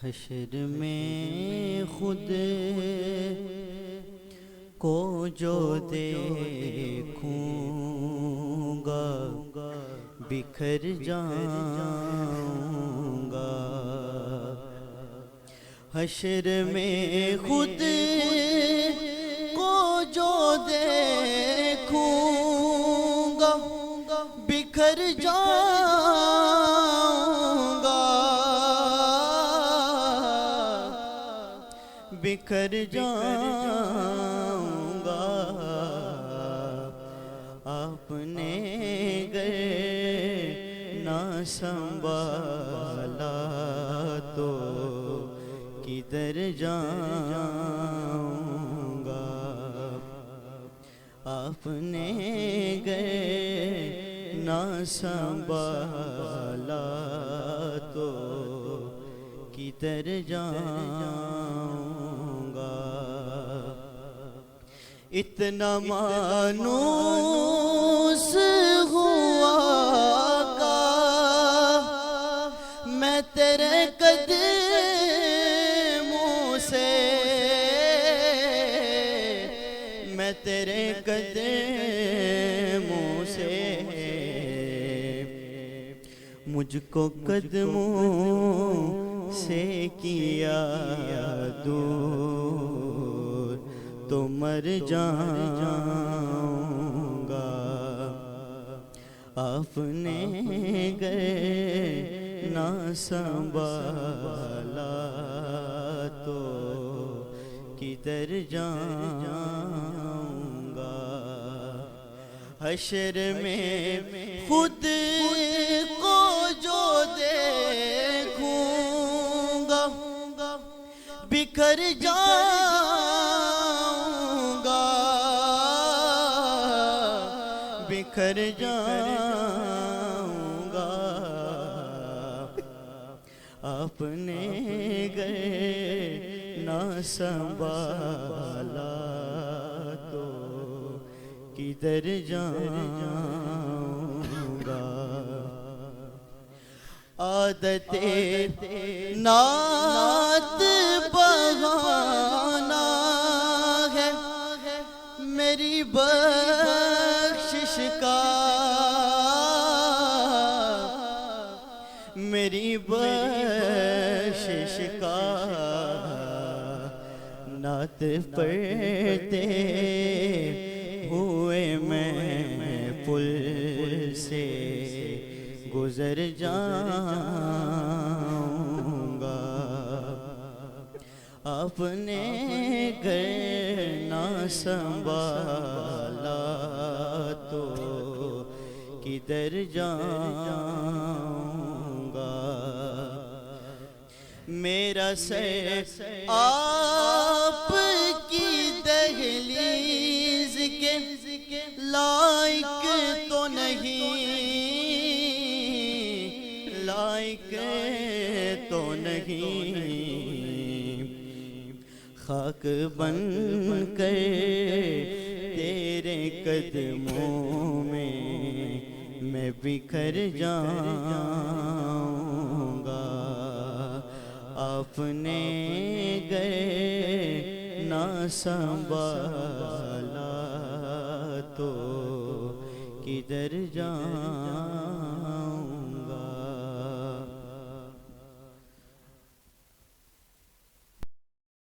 حشر میں خود کو جو دیکھوں گا بکھر جاؤں گا۔ حشر میں خود کو جو دیکھوں گا بکھر جاؤں گا، بکھر جاؤں گا۔ آپ نے گر نہ سنبھالا تو کدھر جاؤں گا۔ آپ نے گر نہ سنبھالا تو کدھر جاؤں گا۔ اتنا مانوس ہوا کا میں تیرے قدموں سے، میں تیرے قدموں سے، مجھ کو قدموں سے کیا دور تو مر جاؤں گا۔ آپ نے گر نہ سنبھالا تو کدھر جاؤں گا۔ حشر میں خود کو جو دیکھوں گا بکھر جاؤں گا، بکھر جاؤں گا۔ آپ نے گر نہ سنبھالا تو کدھر جاؤں گا۔ عادت نعت بہانا ہے میری بخشش کا، میری بخشش کا۔ نعت پڑھتے ہوئے میں پل سے گزر جاؤں گا۔ آپ نے گر نہ سنبھالا تو کدھر جاؤں گا۔ میرا سر آپ کی دہلیز کے لائق تو نہیں، لائق تو نہیں۔ خاک بن کر تیرے قدموں میں بکھر جاؤں گا۔ آپ نے گر نہ سنبھالا تو کدھر جاؤں